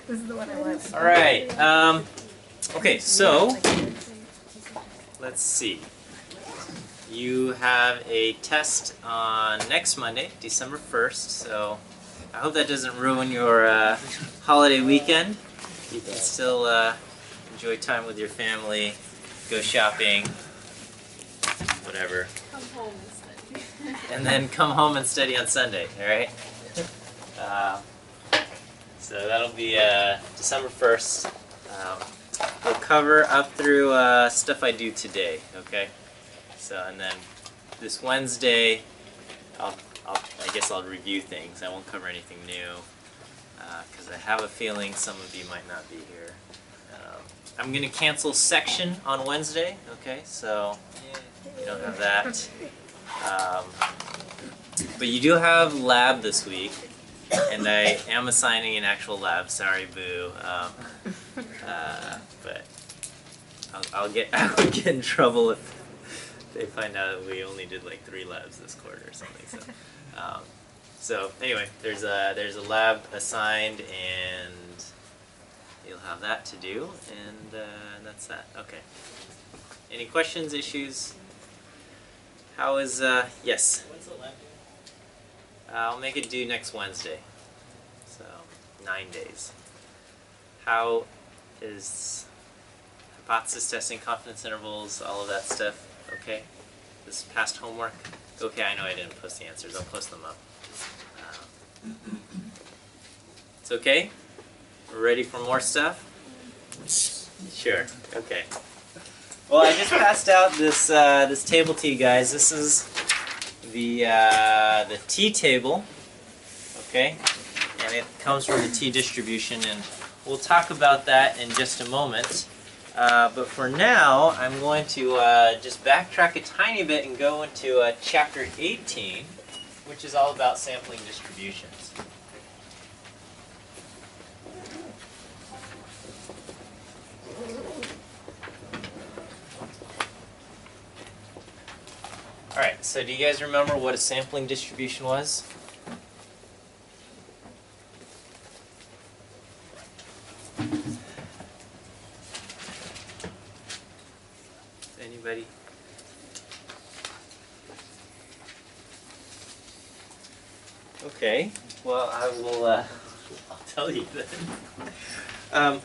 This is the one I want. All right. Okay, so let's see. You have a test on next Monday, December 1st, so I hope that doesn't ruin your holiday weekend. You can still enjoy time with your family, go shopping, whatever. Come home and study. And then come home and study on Sunday, alright? So that'll be December 1st. We'll cover up through stuff I do today, okay? So, and then this Wednesday, I guess I'll review things. I won't cover anything new, because I have a feeling some of you might not be here. I'm going to cancel section on Wednesday, okay? So you don't have that. But you do have lab this week, and I am assigning an actual lab. Sorry, boo. But I would get in trouble if they find out that we only did like 3 labs this quarter or something. So anyway, there's a lab assigned, and you'll have that to do, and that's that. Okay. Any questions, issues? How is yes? When's the lab due? I'll make it due next Wednesday. So 9 days. How is hypothesis testing, confidence intervals, all of that stuff? Okay. This past homework. Okay, I know I didn't post the answers. I'll post them up. It's okay? We're ready for more stuff? Sure. Okay. Well, I just passed out this this table to you guys. This is the t table, okay, and it comes from the t distribution, and we'll talk about that in just a moment. But for now, I'm going to just backtrack a tiny bit and go into chapter 18, which is all about sampling distributions. Alright, so do you guys remember what a sampling distribution was? Anybody? Okay, well I will I'll tell you then.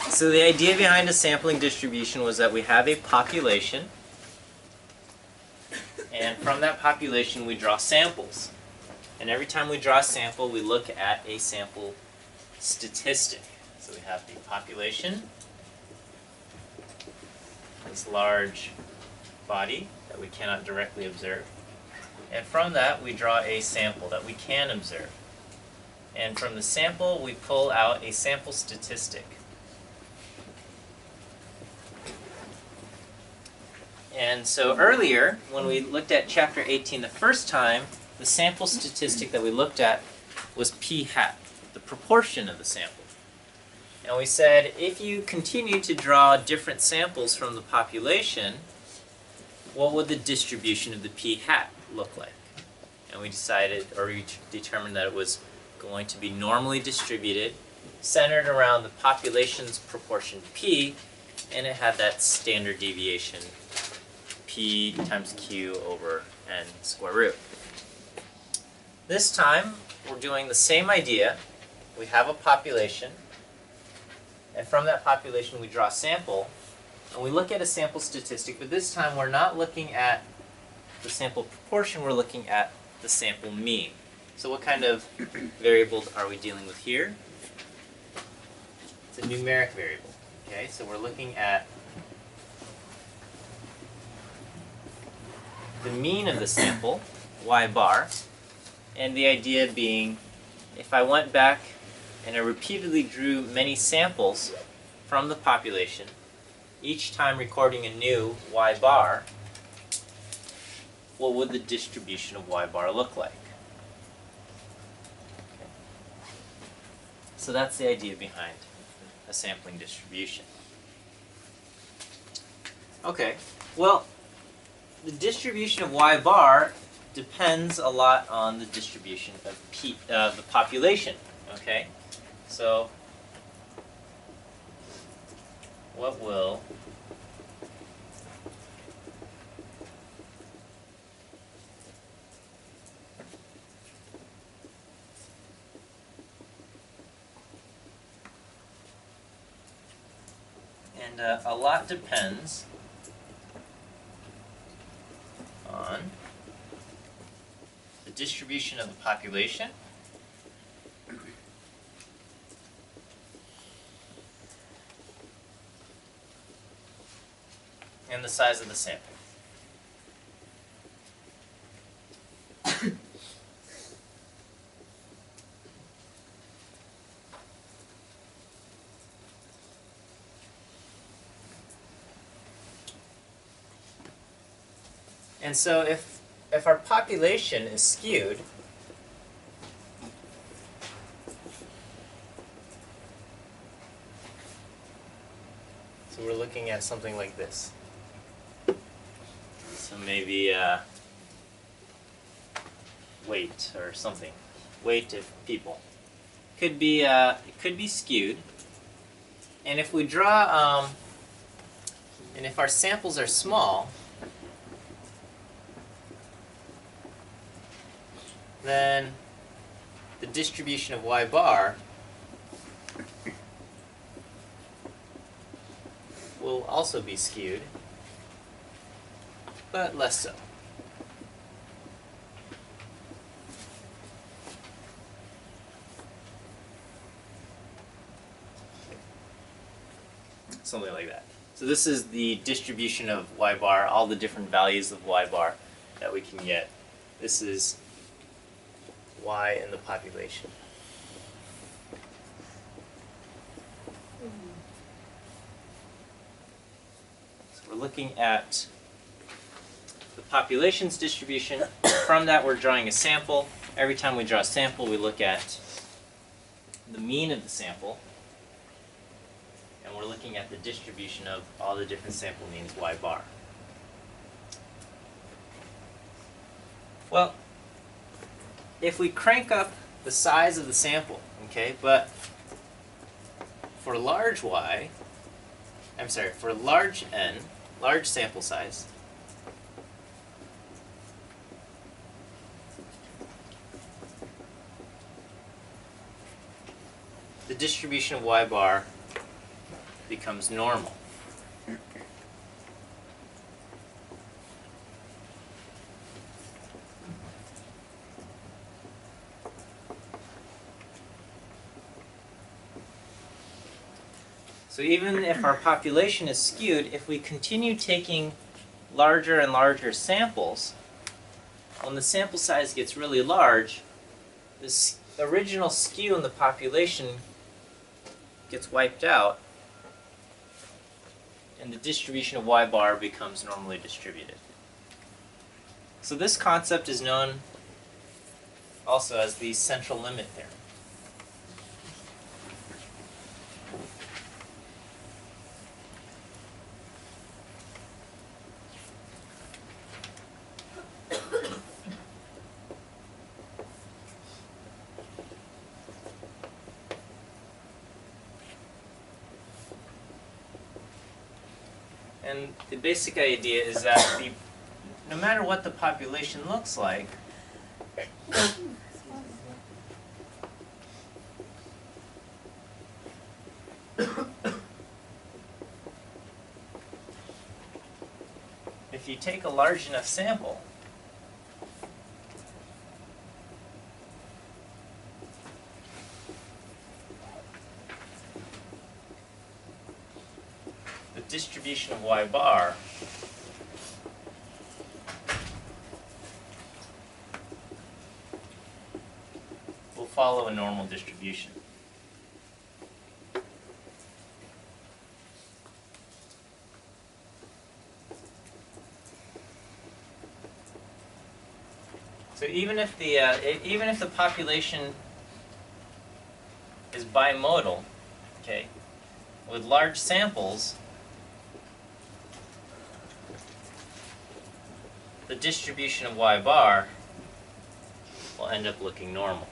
So the idea behind a sampling distribution was that we have a population, and from that population we draw samples. And every time we draw a sample, we look at a sample statistic. So we have the population, this large body that we cannot directly observe. And from that we draw a sample that we can observe. And from the sample we pull out a sample statistic. And so earlier, when we looked at chapter 18 the first time, the sample statistic that we looked at was p hat, the proportion of the sample. And we said if you continue to draw different samples from the population, what would the distribution of the p hat look like? And we decided, or we determined that it was going to be normally distributed, centered around the population's proportion p, and it had that standard deviation p times q over n square root. This time, we're doing the same idea. We have a population, and from that population we draw a sample, and we look at a sample statistic, but this time we're not looking at the sample proportion, we're looking at the sample mean. So what kind of variable are we dealing with here? It's a numeric variable. Okay, so we're looking at the mean of the sample, y bar, and the idea being if I went back and I repeatedly drew many samples from the population, each time recording a new y bar, what would the distribution of y bar look like? Okay. So that's the idea behind a sampling distribution. Okay, well, the distribution of y bar depends a lot on the distribution of the population. Okay, so what will and a lot depends on the distribution of the population and the size of the sample. And so if our population is skewed, so we're looking at something like this. So maybe weight or something. Weight of people. Could be it could be skewed. And if we draw and if our samples are small, then the distribution of y bar will also be skewed, but less so. Something like that. So this is the distribution of y bar, all the different values of y bar that we can get. This is y in the population. So we're looking at the population's distribution. From that, we're drawing a sample. Every time we draw a sample, we look at the mean of the sample. And we're looking at the distribution of all the different sample means y bar. Well, if we crank up the size of the sample, okay, but for large y, for large n, large sample size, the distribution of y bar becomes normal. So even if our population is skewed, if we continue taking larger and larger samples, when the sample size gets really large, this original skew in the population gets wiped out, and the distribution of y bar becomes normally distributed. So this concept is known also as the central limit theorem. And the basic idea is that no matter what the population looks like, if you take a large enough sample, the distribution of y bar will follow a normal distribution. So even if the population is bimodal, okay, with large samples, the distribution of y bar will end up looking normal.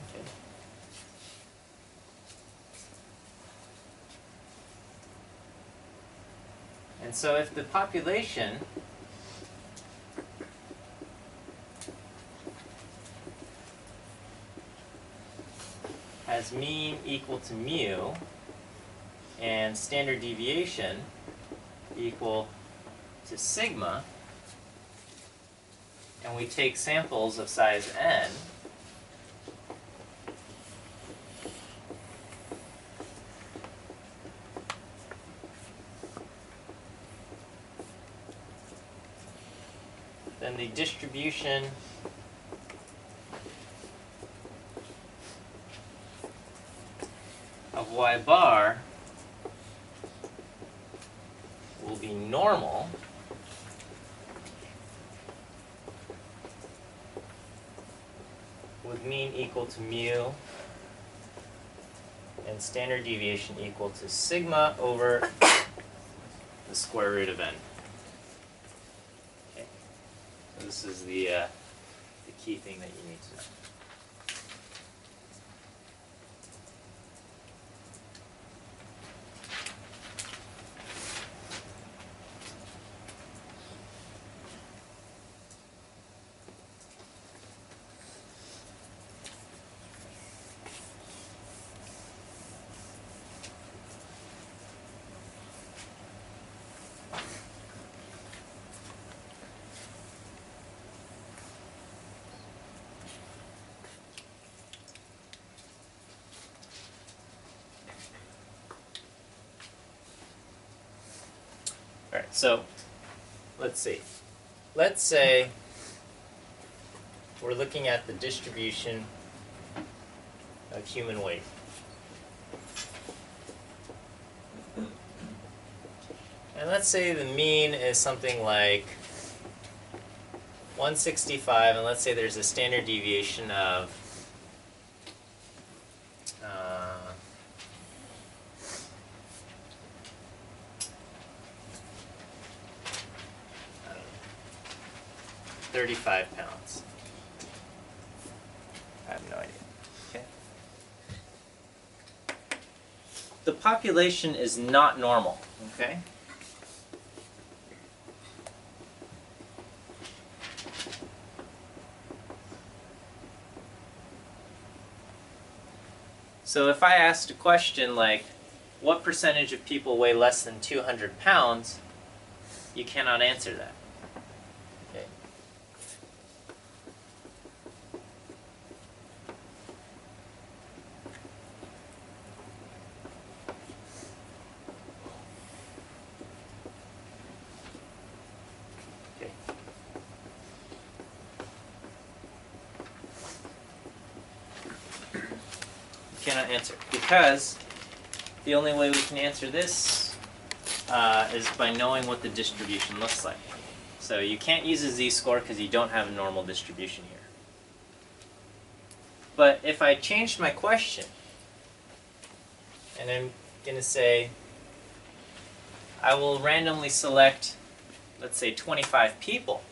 Okay. And so if the population has mean equal to mu and standard deviation equal to sigma, and we take samples of size n, then the distribution of y bar will be normal with mean equal to mu and standard deviation equal to sigma over the square root of n. Okay. So this is the key thing that you need to know. Alright, so let's see. Let's say we're looking at the distribution of human weight. And let's say the mean is something like 165, and let's say there's a standard deviation of I don't know, 35 pounds. I have no idea. Okay. The population is not normal, okay? So if I asked a question like, what percentage of people weigh less than 200 pounds, you cannot answer that. Okay. Okay. Cannot answer because the only way we can answer this is by knowing what the distribution looks like. So you can't use a z-score because you don't have a normal distribution here. But if I changed my question and I'm going to say I will randomly select, let's say, 25 people,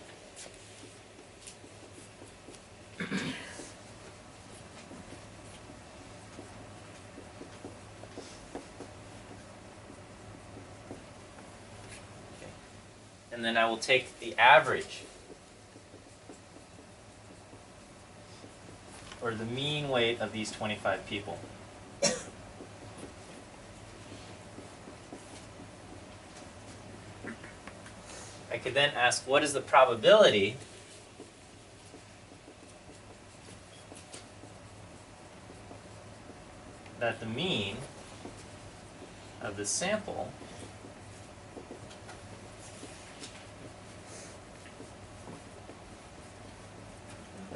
and then I will take the average, or the mean weight of these 25 people. I could then ask, what is the probability that the mean of the sample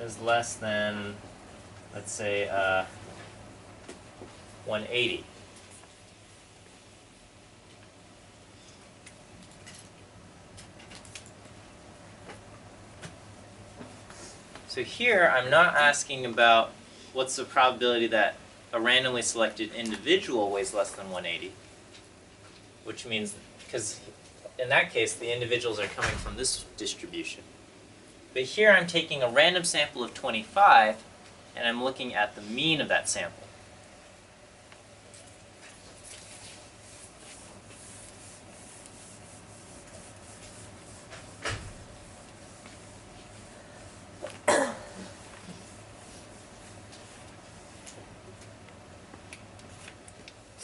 is less than, let's say, 180. So here I'm not asking about what's the probability that a randomly selected individual weighs less than 180, which means, because in that case the individuals are coming from this distribution. But here I'm taking a random sample of 25 and I'm looking at the mean of that sample.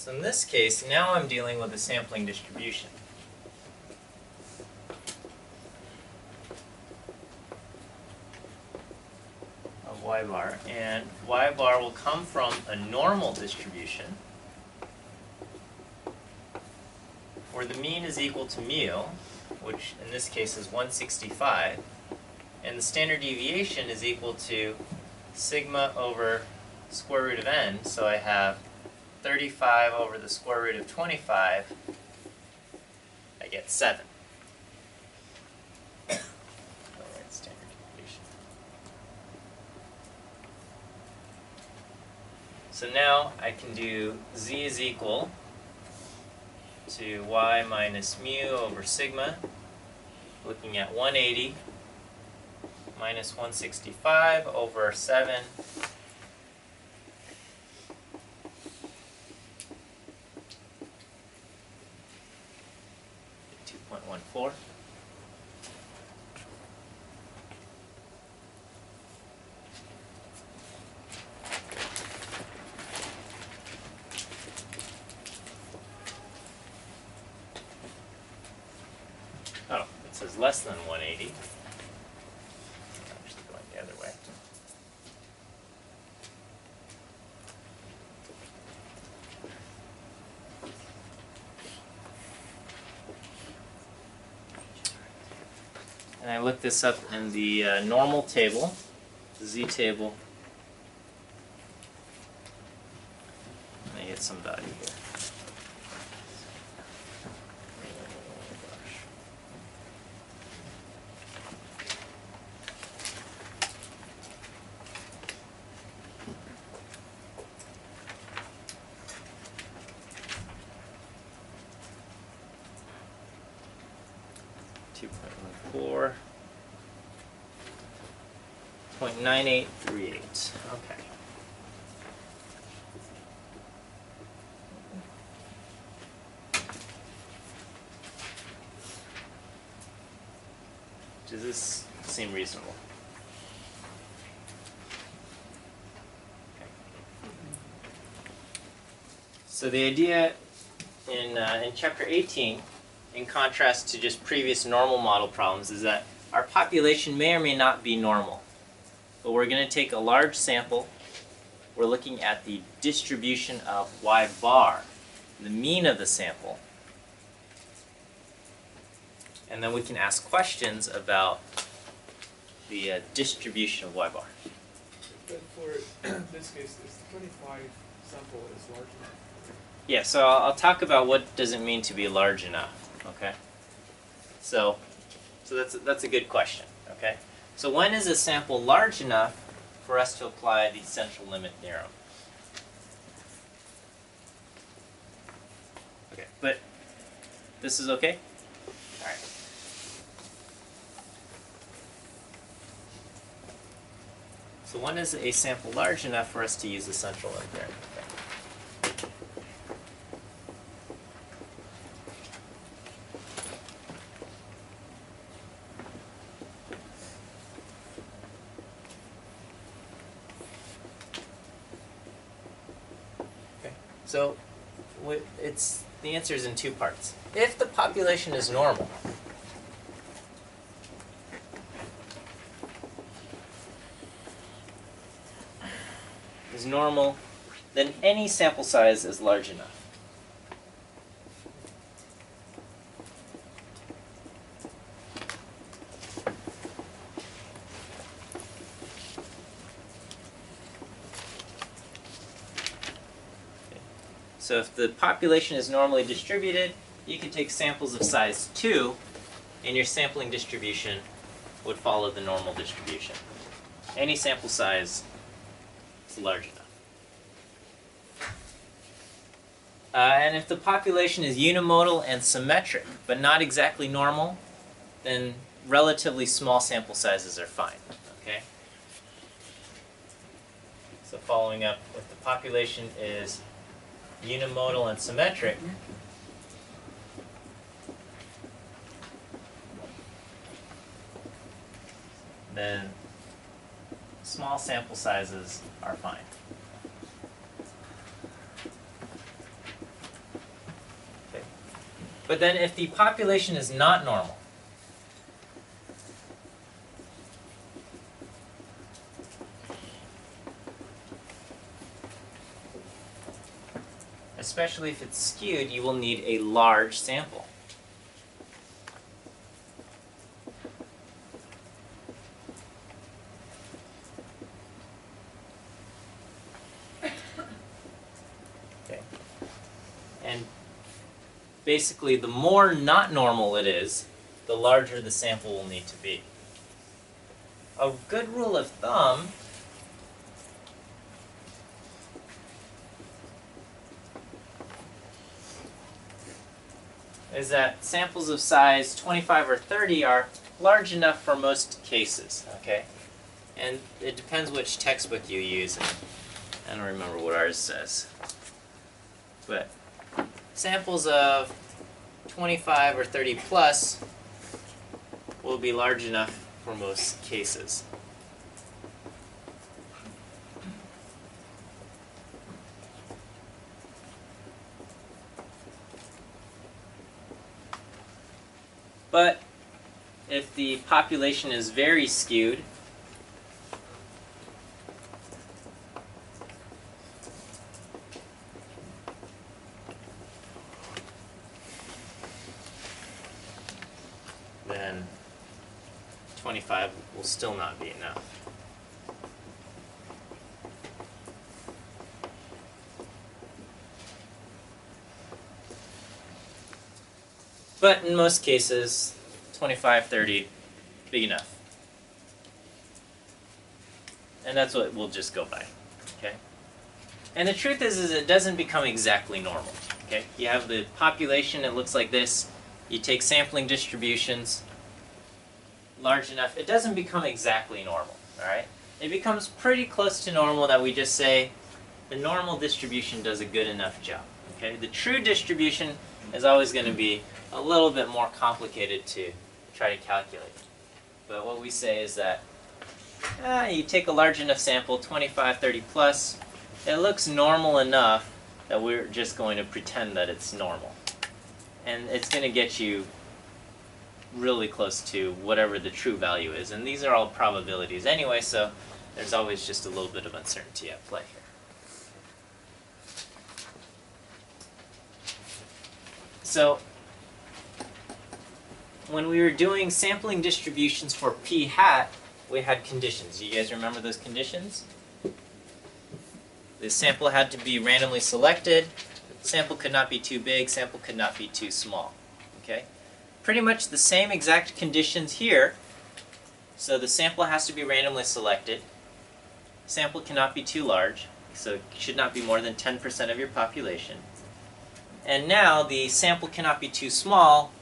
So in this case, now I'm dealing with a sampling distribution. Of y bar, and y bar will come from a normal distribution where the mean is equal to mu, which in this case is 165, and the standard deviation is equal to sigma over square root of n, so I have 35 over the square root of 25, I get 7. I'll write standard deviation. So now I can do z is equal to y minus mu over sigma, looking at 180 minus 165 over 7 2.14. Oh, it says less than 180. I'm actually going the other way. And I looked this up in the normal table, the z table. Let me get some value here. .9838. Okay. Does this seem reasonable? Okay. So the idea in chapter 18, in contrast to just previous normal model problems, is that our population may or may not be normal. But we're going to take a large sample. We're looking at the distribution of y bar, the mean of the sample. And then we can ask questions about the distribution of y bar. But for this case, this 25 sample is large enough. Yeah, so I'll talk about what does it mean to be large enough. Okay, so that's a good question. Okay, so when is a sample large enough for us to apply the central limit theorem? Okay, but this is okay? All right. So when is a sample large enough for us to use the central limit theorem? Okay. So the answer is in two parts. If the population is normal, then any sample size is large enough. So if the population is normally distributed, you can take samples of size 2, and your sampling distribution would follow the normal distribution. Any sample size is large enough. And if the population is unimodal and symmetric, but not exactly normal, then relatively small sample sizes are fine. Okay? So following up, if the population is unimodal and symmetric, then small sample sizes are fine. But then if the population is not normal, especially if it's skewed, you will need a large sample. Okay. And basically, the more not normal it is, the larger the sample will need to be. A good rule of thumb is that samples of size 25 or 30 are large enough for most cases, okay? And it depends which textbook you use. I don't remember what ours says. But samples of 25 or 30 plus will be large enough for most cases. But if the population is very skewed, then 25 will still not be enough. But in most cases, 25, 30, big enough. And that's what we'll just go by, okay? And the truth is it doesn't become exactly normal, okay? You have the population, it looks like this. You take sampling distributions, large enough. It doesn't become exactly normal, all right? It becomes pretty close to normal that we just say the normal distribution does a good enough job, okay? The true distribution is always going to be a little bit more complicated to try to calculate. But what we say is that you take a large enough sample, 25, 30 plus, it looks normal enough that we're just going to pretend that it's normal. And it's going to get you really close to whatever the true value is. And these are all probabilities anyway, so there's always just a little bit of uncertainty at play here. So when we were doing sampling distributions for p hat, we had conditions. Do you guys remember those conditions? The sample had to be randomly selected. Sample could not be too big. Sample could not be too small. Okay? Pretty much the same exact conditions here. So the sample has to be randomly selected. Sample cannot be too large. So it should not be more than 10% of your population. And now the sample cannot be too small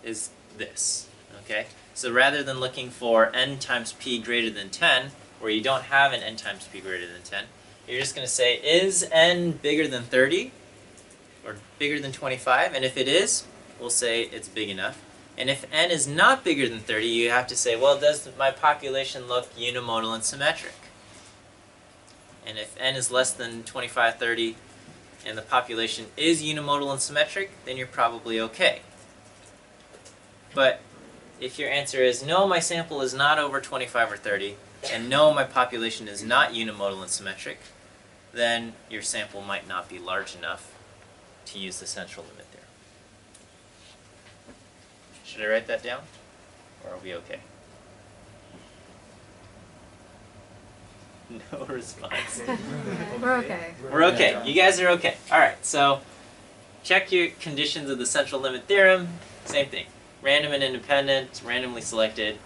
is this, okay? So rather than looking for n times p greater than 10, where you don't have an n times p greater than 10, you're just going to say, is n bigger than 30? Or bigger than 25? And if it is, we'll say it's big enough. And if n is not bigger than 30, you have to say, well, does my population look unimodal and symmetric? And if n is less than 25, 30, and the population is unimodal and symmetric, then you're probably okay. But if your answer is, no, my sample is not over 25 or 30, and no, my population is not unimodal and symmetric, then your sample might not be large enough to use the central limit theorem. Should I write that down? Or are we okay? No response. We're okay. We're okay. You guys are okay. Alright, so check your conditions of the central limit theorem. Same thing. Random and independent, randomly selected,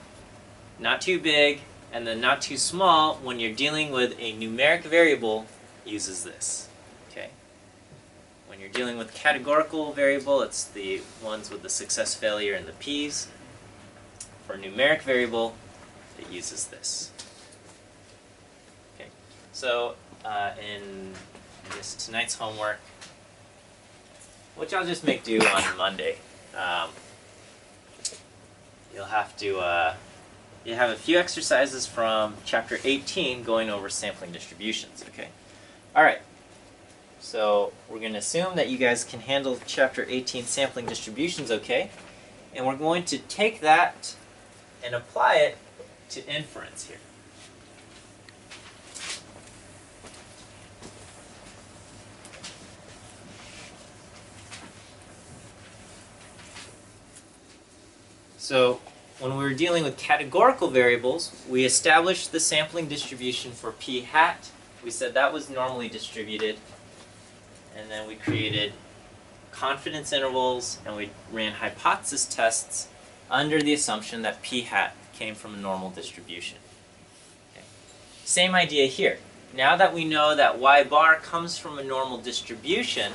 not too big, and then not too small when you're dealing with a numeric variable uses this. Okay? When you're dealing with categorical variable, it's the ones with the success failure and the p's. For numeric variable, it uses this. Okay. So in I guess tonight's homework, which I'll just make due on Monday. You'll have to, you have a few exercises from chapter 18 going over sampling distributions, okay? Alright, So we're going to assume that you guys can handle Chapter 18 sampling distributions okay. And we're going to take that and apply it to inference here. So when we were dealing with categorical variables, we established the sampling distribution for p hat. We said that was normally distributed. And then we created confidence intervals, and we ran hypothesis tests under the assumption that p hat came from a normal distribution. Okay. Same idea here. Now that we know that y bar comes from a normal distribution,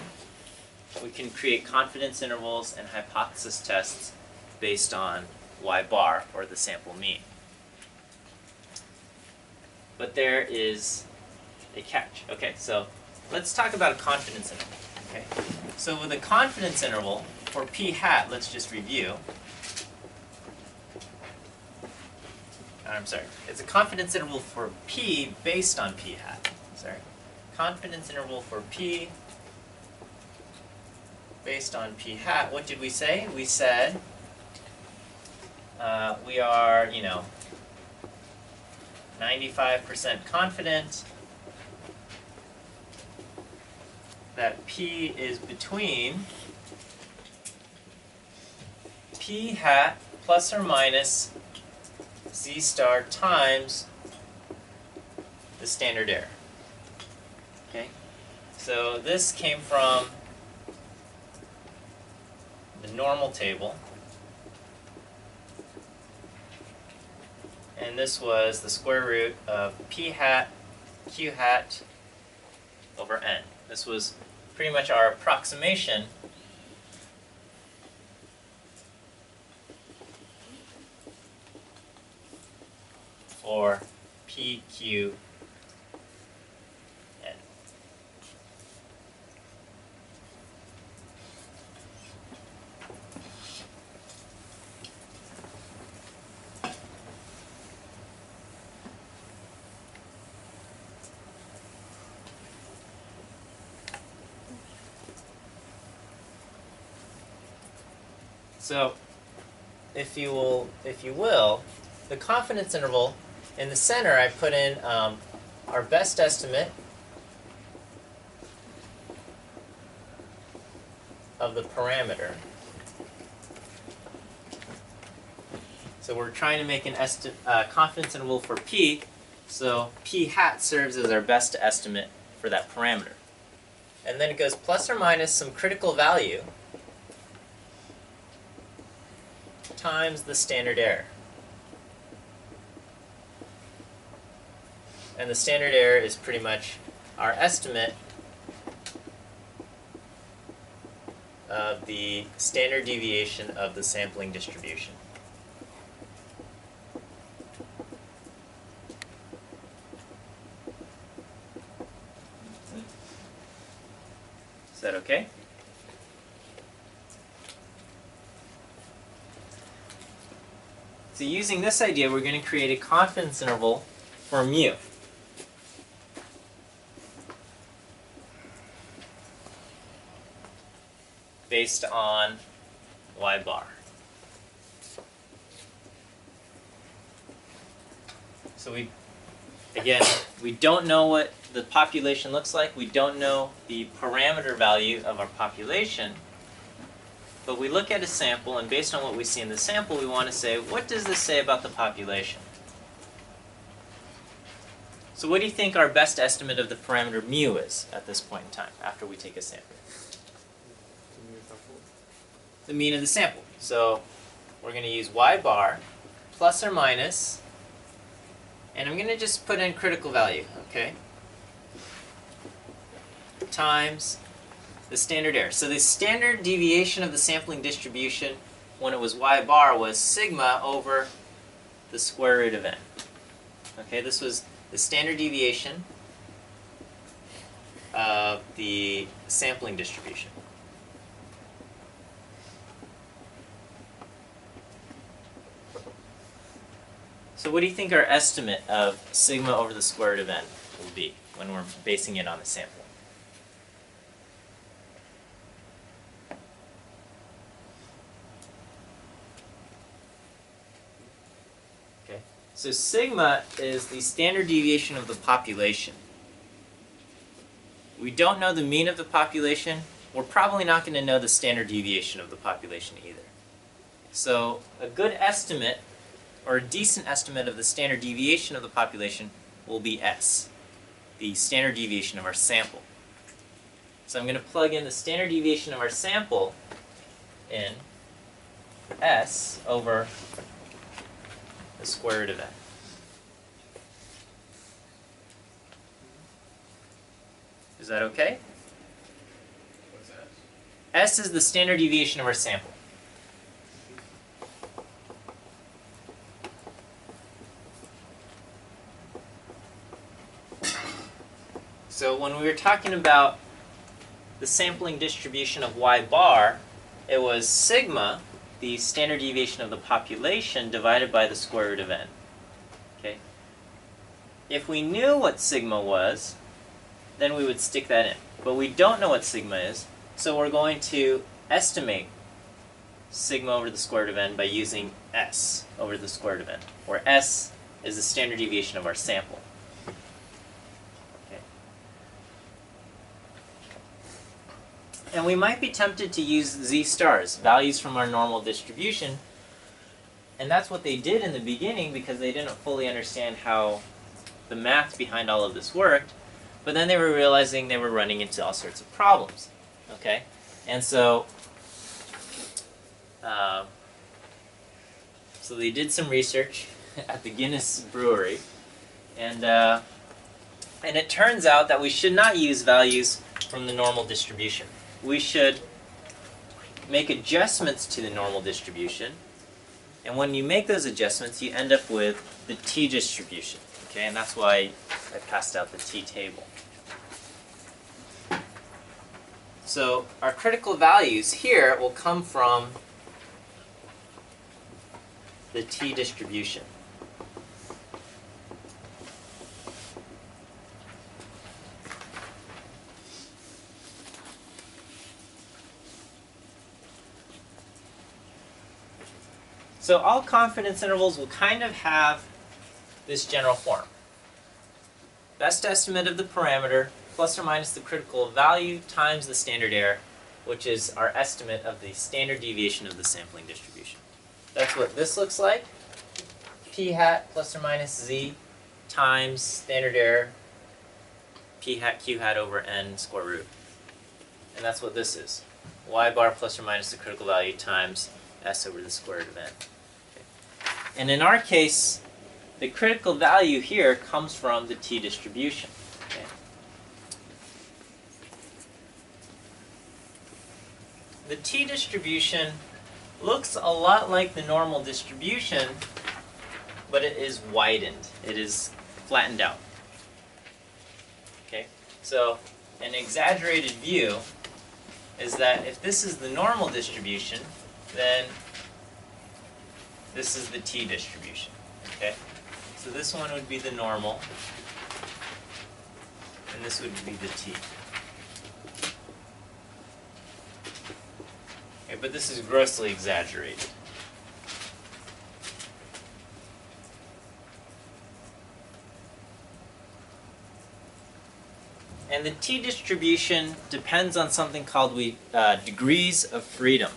we can create confidence intervals and hypothesis tests based on y bar, or the sample mean. But there is a catch. Okay, so let's talk about a confidence interval. Okay, so with a confidence interval for p hat, let's just review. I'm sorry, it's a confidence interval for p based on p hat. Sorry, confidence interval for p based on p hat. What did we say? We said we are, 95% confident that p is between p hat plus or minus z star times the standard error. Okay, so this came from the normal table, and this was the square root of p hat q hat over n. This was pretty much our approximation for p, q, n. So, if you will, the confidence interval in the center, I put in our best estimate of the parameter. So we're trying to make an confidence interval for p, so p hat serves as our best estimate for that parameter. And then it goes plus or minus some critical value times the standard error. And the standard error is pretty much our estimate of the standard deviation of the sampling distribution. Is that okay? So using this idea, we're going to create a confidence interval for mu. Based on y bar. So we don't know what the population looks like. We don't know the parameter value of our population. But we look at a sample, and based on what we see in the sample, we want to say, what does this say about the population? So what do you think our best estimate of the parameter mu is at this point in time, after we take a sample? The mean of the sample. So we're going to use y bar plus or minus, and I'm going to just put in critical value, okay, times the standard error. So the standard deviation of the sampling distribution when it was y bar was sigma over the square root of n. Okay, this was the standard deviation of the sampling distribution. So what do you think our estimate of sigma over the square root of n will be when we're basing it on a sample? So sigma is the standard deviation of the population. We don't know the mean of the population. We're probably not going to know the standard deviation of the population either. So a good estimate, or a decent estimate of the standard deviation of the population will be S, the standard deviation of our sample. So I'm going to plug in the standard deviation of our sample in S over the square root of n. Is that okay? What's that? S is the standard deviation of our sample. So when we were talking about the sampling distribution of y bar, it was sigma, the standard deviation of the population, divided by the square root of n. Okay? If we knew what sigma was, then we would stick that in. But we don't know what sigma is, so we're going to estimate sigma over the square root of n by using s over the square root of n, where s is the standard deviation of our sample. Okay. And we might be tempted to use z stars, values from our normal distribution, and that's what they did in the beginning because they didn't fully understand how the math behind all of this worked. But then they were realizing they were running into all sorts of problems, okay? And so, so they did some research at the Guinness Brewery, and it turns out that we should not use values from the normal distribution. We should make adjustments to the normal distribution, and when you make those adjustments, you end up with the t distribution, okay? And that's why I passed out the t table. So our critical values here will come from the t distribution. So all confidence intervals will kind of have this general form. Best estimate of the parameter plus or minus the critical value times the standard error, which is our estimate of the standard deviation of the sampling distribution. That's what this looks like. P hat plus or minus z times standard error, p hat q hat over n square root. And that's what this is. Y bar plus or minus the critical value times s over the square root of n. Okay. And in our case, the critical value here comes from the t distribution. Okay. The t distribution looks a lot like the normal distribution, but it is widened. It is flattened out. Okay? So an exaggerated view is that if this is the normal distribution, then this is the t distribution. Okay? So this one would be the normal, and this would be the t. Okay, but this is grossly exaggerated. And the t distribution depends on something called degrees of freedom.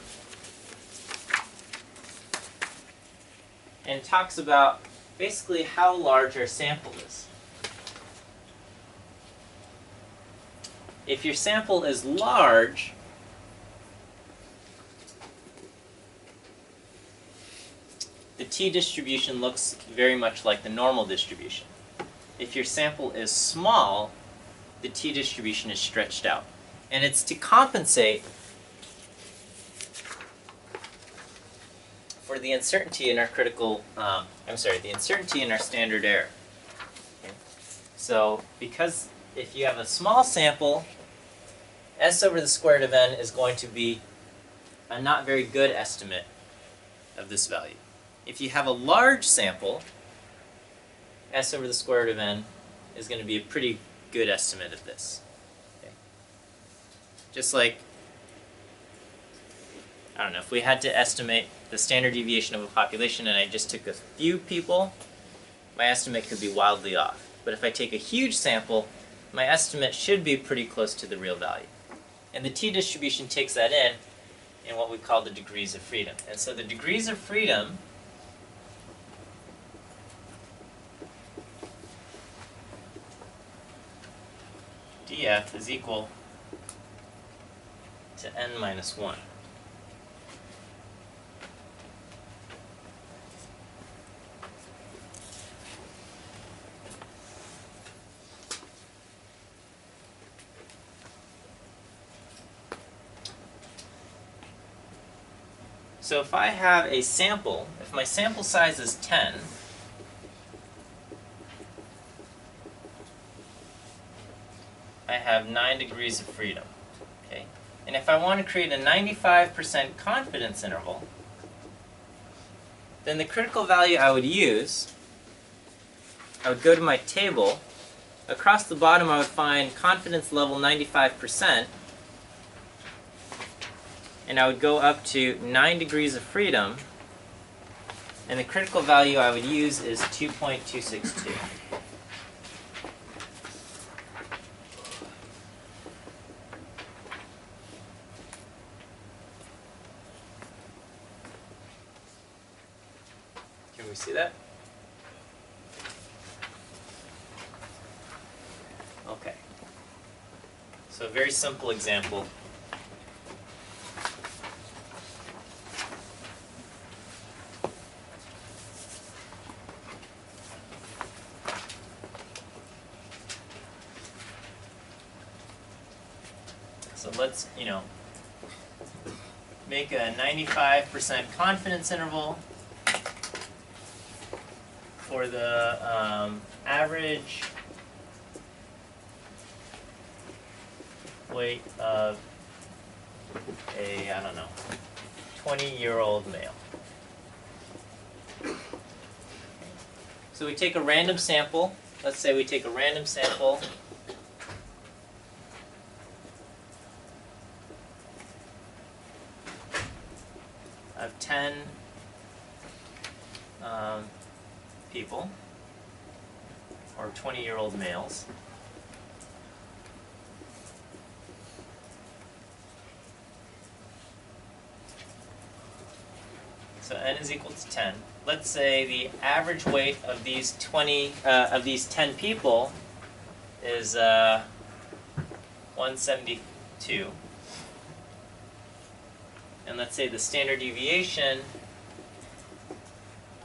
And it talks about basically how large our sample is. If your sample is large, the t distribution looks very much like the normal distribution. If your sample is small, the t distribution is stretched out. And it's to compensate for the uncertainty in our the uncertainty in our standard error. Okay. So, because if you have a small sample, s over the square root of n is going to be a not very good estimate of this value. If you have a large sample, s over the square root of n is going to be a pretty good estimate of this. Okay. Just like, I don't know, if we had to estimate the standard deviation of a population and I just took a few people my estimate could be wildly off. But if I take a huge sample, my estimate should be pretty close to the real value. And the t-distribution takes that in what we call the degrees of freedom. And so the degrees of freedom df is equal to n minus 1. So if I have a sample, if my sample size is 10, I have 9 degrees of freedom. Okay? And if I want to create a 95% confidence interval, then the critical value I would use, I would go to my table. Across the bottom I would find confidence level 95%. And I would go up to 9 degrees of freedom, and the critical value I would use is 2.262. Can we see that? Okay. So a very simple example. So let's, make a 95% confidence interval for the average weight of a, 20-year-old male. So we take a random sample. Let's say we take a random sample of 10 people, or 20-year-old males. So n is equal to 10. Let's say the average weight of these 10 people is 172. And let's say the standard deviation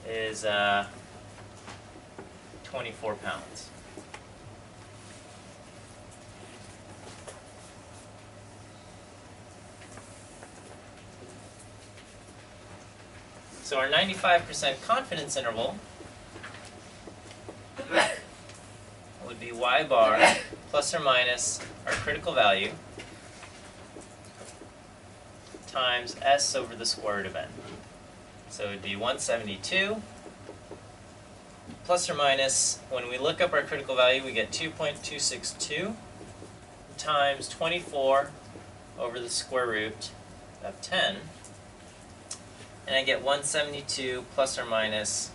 is 24 pounds. So our 95% confidence interval would be y bar plus or minus our critical value times s over the square root of n. So it would be 172 plus or minus, when we look up our critical value, we get 2.262 times 24 over the square root of 10. And I get 172 plus or minus,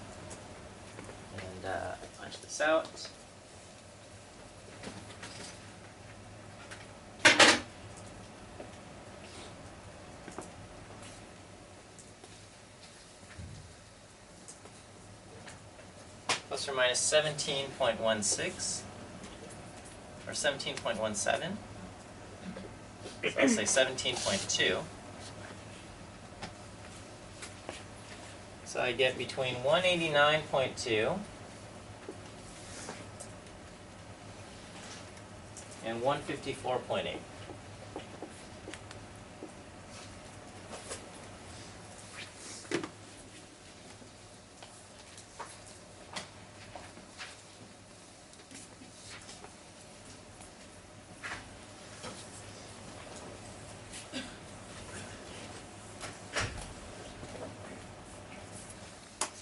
and punch this out. Plus or minus 17.16, or 17.17. So I'll say 17.2. So I get between 189.2 and 154.8.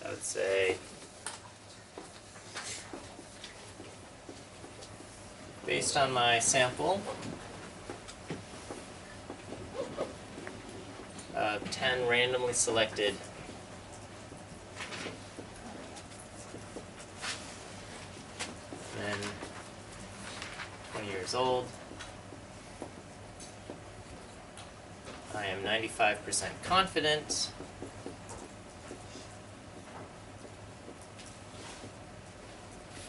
I would say based on my sample of 10 randomly selected then 20 years old. I am 95% confident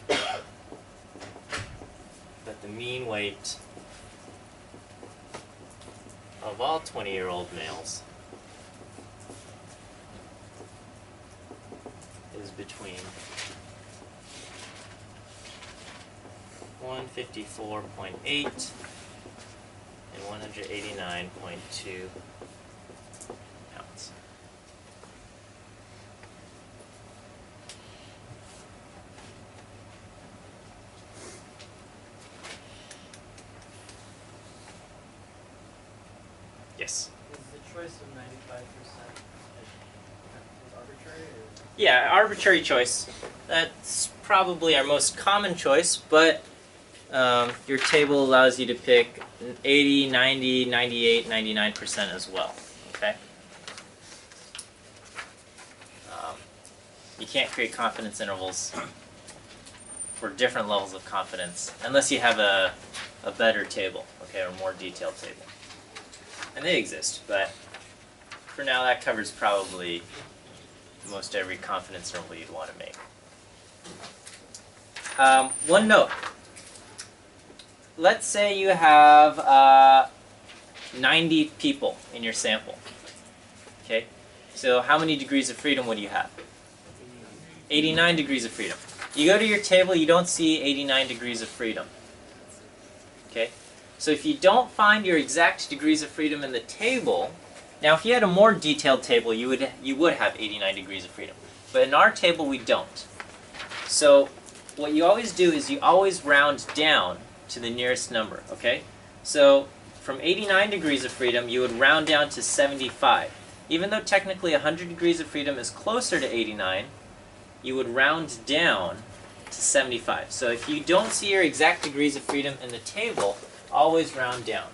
that the mean weight of all 20-year-old males is between 154.8 and 189.2 pounds. Yes? Is the choice of 95% arbitrary? Or? Yeah, arbitrary choice. That's probably our most common choice, but your table allows you to pick 80, 90, 98, 99% as well. Okay? You can't create confidence intervals for different levels of confidence unless you have a better table, okay, or more detailed table. And they exist, but for now that covers probably most every confidence interval you'd want to make. One note. Let's say you have 90 people in your sample. Okay? So how many degrees of freedom would you have? 89 degrees of freedom. You go to your table, you don't see 89 degrees of freedom. Okay? So if you don't find your exact degrees of freedom in the table, now if you had a more detailed table, you would have 89 degrees of freedom. But in our table, we don't. So what you always do is you always round down to the nearest number, okay? So from 89 degrees of freedom, you would round down to 75. Even though technically 100 degrees of freedom is closer to 89, you would round down to 75. So if you don't see your exact degrees of freedom in the table, always round down.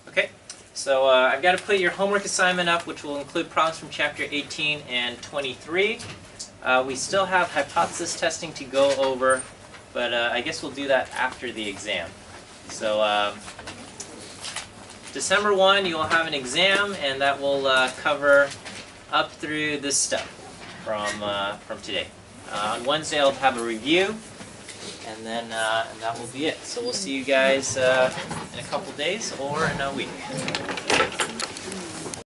Okay, so I've got to put your homework assignment up, which will include problems from chapter 18 and 23. We still have hypothesis testing to go over, but I guess we'll do that after the exam. So December 1, you will have an exam, and that will cover up through this stuff from today. On Wednesday, I'll have a review, and then and that will be it. So we'll see you guys in a couple days or in a week.